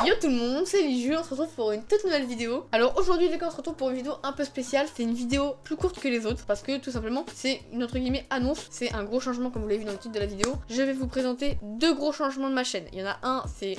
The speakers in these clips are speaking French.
Yo tout le monde, c'est Liju, on se retrouve pour une toute nouvelle vidéo. Alors aujourd'hui les gars, on se retrouve pour une vidéo un peu spéciale. C'est une vidéo plus courte que les autres parce que tout simplement c'est une entre guillemets annonce. C'est un gros changement comme vous l'avez vu dans le titre de la vidéo. Je vais vous présenter deux gros changements de ma chaîne. Il y en a un, c'est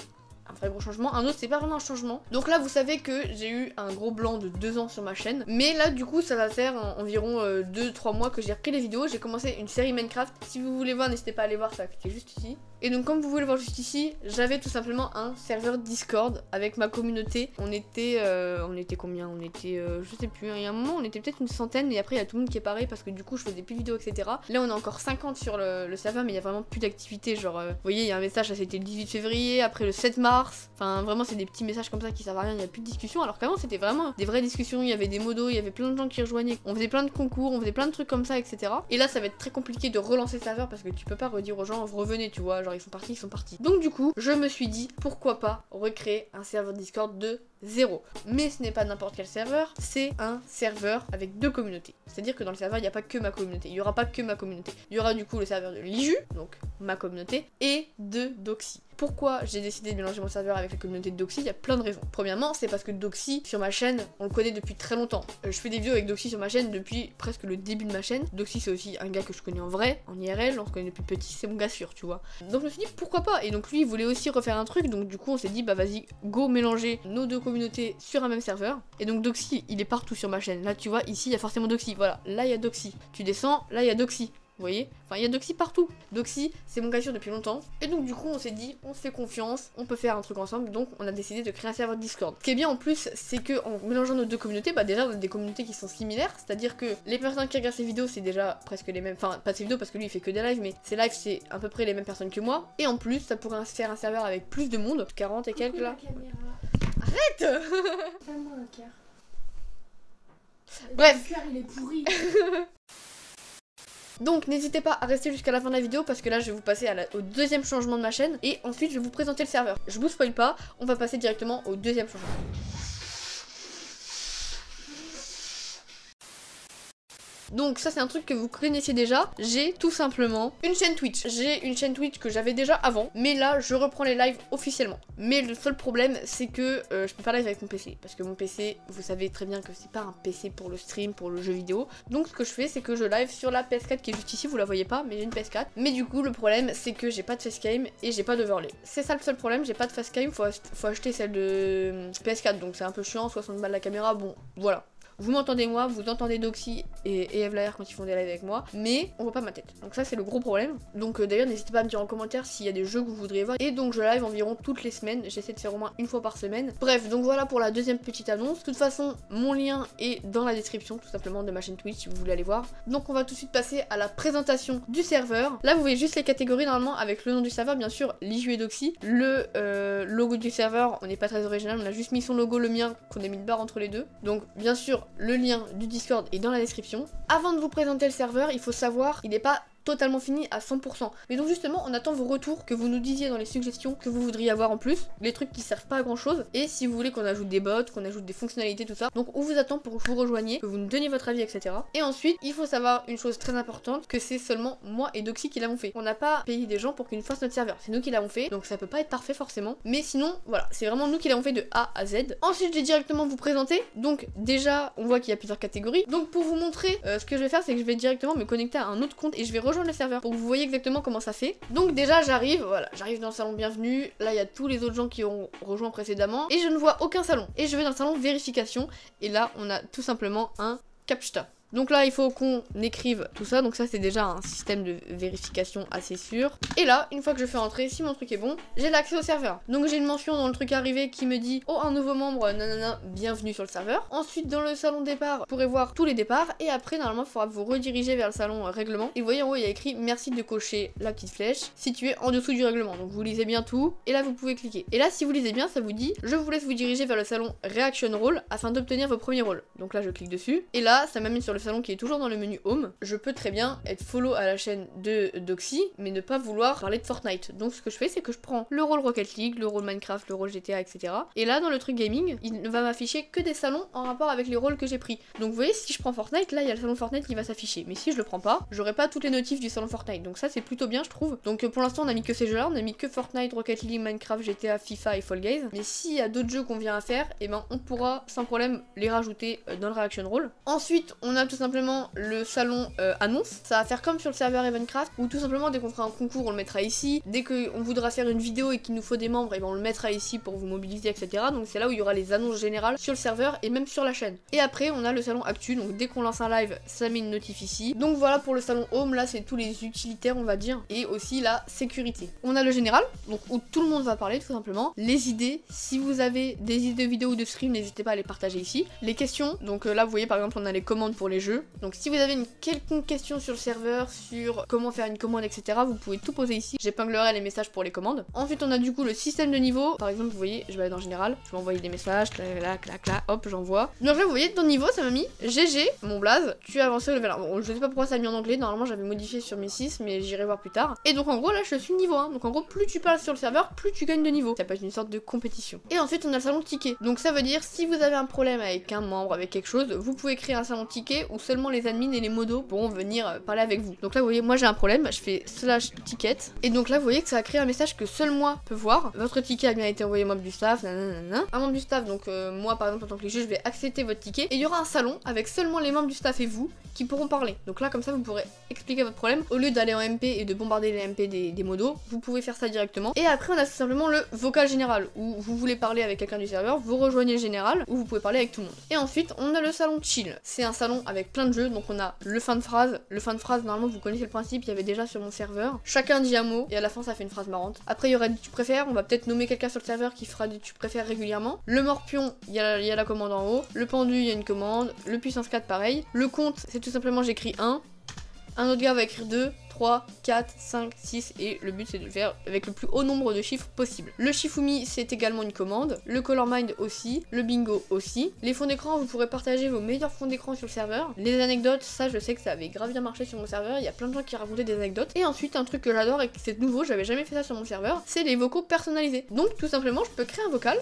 un vrai gros changement, un autre c'est pas vraiment un changement. Donc là vous savez que j'ai eu un gros blanc de 2 ans sur ma chaîne. Mais là du coup ça va faire environ 2-3 mois que j'ai repris les vidéos. J'ai commencé une série Minecraft. Si vous voulez voir, n'hésitez pas à aller voir, ça va cliquer juste ici. Et donc comme vous voulez voir juste ici, j'avais tout simplement un serveur Discord avec ma communauté. On était combien? On était, je sais plus, il y a un moment on était peut-être une centaine, mais après il y a tout le monde qui est pareil parce que du coup je faisais plus de vidéos, etc. Là on est encore 50 sur le serveur, mais il y a vraiment plus d'activité. Genre, vous voyez, il y a un message, ça c'était le 18 février, après le 7 mars. Enfin vraiment c'est des petits messages comme ça qui servent à rien, il n'y a plus de discussion. Alors qu'avant c'était vraiment des vraies discussions, il y avait des modos, il y avait plein de gens qui rejoignaient. On faisait plein de concours, on faisait plein de trucs comme ça, etc. Et là ça va être très compliqué de relancer le serveur parce que tu peux pas redire aux gens revenez, tu vois, genre ils sont partis. Donc du coup, je me suis dit pourquoi pas recréer un serveur Discord de 0. Mais ce n'est pas n'importe quel serveur, c'est un serveur avec deux communautés. C'est-à-dire que dans le serveur, il n'y a pas que ma communauté. Il n'y aura pas que ma communauté. Il y aura du coup le serveur de Liju, donc ma communauté, et de Doxy. Pourquoi j'ai décidé de mélanger mon serveur avec la communauté de Doxy? Il y a plein de raisons. Premièrement, c'est parce que Doxy, sur ma chaîne, on le connaît depuis très longtemps. Je fais des vidéos avec Doxy sur ma chaîne depuis presque le début de ma chaîne. Doxy, c'est aussi un gars que je connais en vrai, en IRL, on se connaît depuis petit, c'est mon gars sûr, tu vois. Donc je me suis dit pourquoi pas. Et donc lui, il voulait aussi refaire un truc, donc du coup, on s'est dit bah vas-y, go mélanger nos deux communautés sur un même serveur. Et donc Doxy, il est partout sur ma chaîne. Là, tu vois, ici, il y a forcément Doxy. Voilà, là, il y a Doxy. Tu descends, là, il y a Doxy. Vous voyez? Enfin, il y a Doxy partout. Doxy, c'est mon gars sûr depuis longtemps. Et donc, du coup, on s'est dit, on se fait confiance, on peut faire un truc ensemble. Donc, on a décidé de créer un serveur Discord. Ce qui est bien en plus, c'est que en mélangeant nos deux communautés, bah déjà, on a des communautés qui sont similaires. C'est-à-dire que les personnes qui regardent ces vidéos, c'est déjà presque les mêmes. Enfin, pas ces vidéos parce que lui, il fait que des lives, mais ces lives, c'est à peu près les mêmes personnes que moi. Et en plus, ça pourrait faire un serveur avec plus de monde. 40 et quelques là. Arrête. Bref. Le cœur, il est pourri. Donc n'hésitez pas à rester jusqu'à la fin de la vidéo parce que là je vais vous passer au deuxième changement de ma chaîne et ensuite je vais vous présenter le serveur. Je vous spoil pas, on va passer directement au deuxième changement. Donc ça c'est un truc que vous connaissiez déjà, j'ai tout simplement une chaîne Twitch. J'ai une chaîne Twitch que j'avais déjà avant, mais là je reprends les lives officiellement. Mais le seul problème c'est que je peux pas live avec mon PC, parce que mon PC, vous savez très bien que c'est pas un PC pour le stream, pour le jeu vidéo. Donc ce que je fais c'est que je live sur la PS4 qui est juste ici, vous la voyez pas, mais j'ai une PS4. Mais du coup le problème c'est que j'ai pas de facecam et j'ai pas d'overlay. C'est ça le seul problème, j'ai pas de facecam, faut acheter celle de PS4, donc c'est un peu chiant, 60 balles la caméra, bon voilà. Vous m'entendez moi, vous entendez Doxy et Evlair quand ils font des lives avec moi, mais on voit pas ma tête. Donc ça c'est le gros problème. Donc d'ailleurs n'hésitez pas à me dire en commentaire s'il y a des jeux que vous voudriez voir. Et donc je live environ toutes les semaines, j'essaie de faire au moins une fois par semaine. Bref, donc voilà pour la deuxième petite annonce. De toute façon, mon lien est dans la description tout simplement de ma chaîne Twitch si vous voulez aller voir. Donc on va tout de suite passer à la présentation du serveur. Là vous voyez juste les catégories normalement avec le nom du serveur, bien sûr, Liju et Doxy. Le logo du serveur, on n'est pas très original, on a juste mis son logo, le mien, qu'on a mis une barre entre les deux. Donc bien sûr, le lien du Discord est dans la description. Avant de vous présenter le serveur, il faut savoir, il n'est pas totalement fini à 100%. Mais donc justement, on attend vos retours, que vous nous disiez dans les suggestions que vous voudriez avoir en plus, les trucs qui servent pas à grand chose, et si vous voulez qu'on ajoute des bots, qu'on ajoute des fonctionnalités, tout ça. Donc on vous attend pour que vous rejoigniez, que vous nous donniez votre avis, etc. Et ensuite, il faut savoir une chose très importante, que c'est seulement moi et Doxy qui l'avons fait. On n'a pas payé des gens pour qu'ils nous fassent notre serveur, c'est nous qui l'avons fait, donc ça peut pas être parfait forcément. Mais sinon, voilà, c'est vraiment nous qui l'avons fait de A à Z. Ensuite, je vais directement vous présenter. Donc déjà, on voit qu'il y a plusieurs catégories. Donc pour vous montrer, ce que je vais faire, c'est que je vais directement me connecter à un autre compte et je vais rejoindre le serveur pour que vous voyez exactement comment ça fait. Donc déjà j'arrive, voilà, j'arrive dans le salon bienvenue, là il y a tous les autres gens qui ont rejoint précédemment et je ne vois aucun salon. Et je vais dans le salon vérification et là on a tout simplement un CAPTCHA. Donc là il faut qu'on écrive tout ça, donc ça c'est déjà un système de vérification assez sûr. Et là, une fois que je fais entrer, si mon truc est bon, j'ai l'accès au serveur. Donc j'ai une mention dans le truc arrivé qui me dit oh un nouveau membre, nanana, bienvenue sur le serveur. Ensuite dans le salon départ, vous pourrez voir tous les départs et après normalement il faudra vous rediriger vers le salon règlement. Et vous voyez en haut il y a écrit merci de cocher la petite flèche située en dessous du règlement. Donc vous lisez bien tout et là vous pouvez cliquer. Et là si vous lisez bien ça vous dit je vous laisse vous diriger vers le salon Reaction Role afin d'obtenir vos premiers rôles. Donc là je clique dessus et là ça m'amène sur le salon qui est toujours dans le menu Home, je peux très bien être follow à la chaîne de Doxy, mais ne pas vouloir parler de Fortnite. Donc ce que je fais, c'est que je prends le rôle Rocket League, le rôle Minecraft, le rôle GTA, etc. Et là, dans le truc gaming, il ne va m'afficher que des salons en rapport avec les rôles que j'ai pris. Donc vous voyez, si je prends Fortnite, là, il y a le salon Fortnite qui va s'afficher. Mais si je le prends pas, j'aurai pas toutes les notifs du salon Fortnite. Donc ça, c'est plutôt bien, je trouve. Donc pour l'instant, on a mis que ces jeux-là, on a mis que Fortnite, Rocket League, Minecraft, GTA, FIFA et Fall Guys. Mais s'il y a d'autres jeux qu'on vient à faire, et ben on pourra sans problème les rajouter dans le Reaction Roll. Ensuite, on a tout simplement le salon annonce. Ça va faire comme sur le serveur Evencraft, où tout simplement dès qu'on fera un concours, on le mettra ici. Dès qu'on voudra faire une vidéo et qu'il nous faut des membres, et ben on le mettra ici pour vous mobiliser, etc. Donc c'est là où il y aura les annonces générales sur le serveur et même sur la chaîne. Et après, on a le salon actu. Donc dès qu'on lance un live, ça met une notif ici. Donc voilà pour le salon home. Là, c'est tous les utilitaires, on va dire, et aussi la sécurité. On a le général, donc où tout le monde va parler tout simplement. Les idées, si vous avez des idées de vidéos ou de stream, n'hésitez pas à les partager ici. Les questions, donc là vous voyez par exemple on a les commandes pour les jeux. Donc si vous avez une quelconque question sur le serveur, sur comment faire une commande, etc., vous pouvez tout poser ici. J'épinglerai les messages pour les commandes. Ensuite on a du coup le système de niveau. Par exemple vous voyez, je vais aller dans général, je vais envoyer des messages, clac, clac, clac, hop, j'envoie. Donc là vous voyez, dans niveau ça m'a mis GG, mon blaze, tu as avancé au level 1. Bon, je sais pas pourquoi ça a mis en anglais, normalement j'avais modifié sur mes 6, mais j'irai voir plus tard. Et donc en gros là je suis niveau 1. Donc en gros plus tu parles sur le serveur, plus tu gagnes de niveau. Ça peut être une sorte de compétition. Et ensuite on a le salon ticket. Donc ça veut dire si vous avez un problème avec un membre, avec quelque chose, vous pouvez créer un salon ticket où seulement les admins et les modos pourront venir parler avec vous. Donc là vous voyez, moi j'ai un problème, je fais /ticket. Et donc là vous voyez que ça a créé un message que seul moi peux voir. Votre ticket a bien été envoyé au membre du staff, nanana. Un membre du staff, donc moi par exemple en tant que juge, je vais accepter votre ticket. Et il y aura un salon avec seulement les membres du staff et vous qui pourront parler. Donc là comme ça vous pourrez expliquer votre problème. Au lieu d'aller en MP et de bombarder les MP des modos, vous pouvez faire ça directement. Et après on a tout simplement le vocal général où vous voulez parler avec quelqu'un du serveur, vous rejoignez le général où vous pouvez parler avec tout le monde. Et ensuite on a le salon chill. C'est un salon avec plein de jeux, donc on a le fin de phrase. Le fin de phrase, normalement vous connaissez le principe, il y avait déjà sur mon serveur. Chacun dit un mot et à la fin ça fait une phrase marrante. Après il y aura du tu préfères, on va peut-être nommer quelqu'un sur le serveur qui fera du tu préfères régulièrement. Le morpion, il y a la commande en haut. Le pendu, il y a une commande. Le puissance 4 pareil. Le compte, c'est tout simplement j'écris 1. Un autre gars va écrire 2, 3, 4, 5, 6 et le but c'est de le faire avec le plus haut nombre de chiffres possible. Le Shifumi c'est également une commande, le Color Mind aussi, le Bingo aussi. Les fonds d'écran, vous pourrez partager vos meilleurs fonds d'écran sur le serveur. Les anecdotes, ça je sais que ça avait grave bien marché sur mon serveur, il y a plein de gens qui racontaient des anecdotes. Et ensuite un truc que j'adore et que c'est nouveau, j'avais jamais fait ça sur mon serveur, c'est les vocaux personnalisés. Donc tout simplement je peux créer un vocal.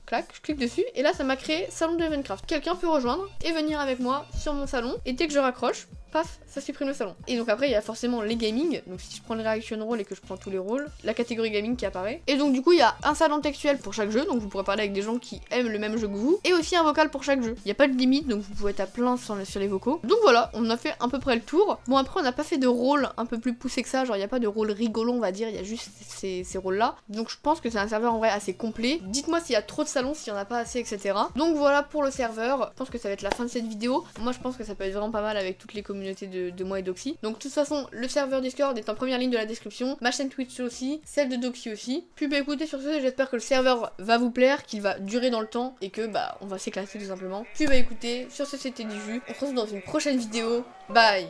Clac, je clique dessus et là ça m'a créé salon de Evencraft. Quelqu'un peut rejoindre et venir avec moi sur mon salon et dès que je raccroche, paf, ça supprime le salon. Et donc après il y a forcément les gaming, donc si je prends le reaction roll et que je prends tous les rôles, la catégorie gaming qui apparaît. Et donc du coup il y a un salon textuel pour chaque jeu, donc vous pourrez parler avec des gens qui aiment le même jeu que vous, et aussi un vocal pour chaque jeu. Il n'y a pas de limite, donc vous pouvez être à plein sur les vocaux. Donc voilà, on a fait à peu près le tour. Bon après on n'a pas fait de rôle un peu plus poussé que ça, genre il n'y a pas de rôle rigolo on va dire, il y a juste ces rôles là. Donc je pense que c'est un serveur en vrai assez complet. Dites-moi s'il y a trop de salons, s'il n'y en a pas assez, etc. Donc voilà pour le serveur, je pense que ça va être la fin de cette vidéo. Moi je pense que ça peut être vraiment pas mal avec toutes les communautés de moi et Doxy. Donc de toute façon le serveur Discord est en première ligne de la description, ma chaîne Twitch aussi, celle de Doxy aussi. Puis bah écoutez sur ce j'espère que le serveur va vous plaire, qu'il va durer dans le temps et que bah on va s'éclater tout simplement. Puis bah écoutez, sur ce c'était Diju, on se retrouve dans une prochaine vidéo, bye.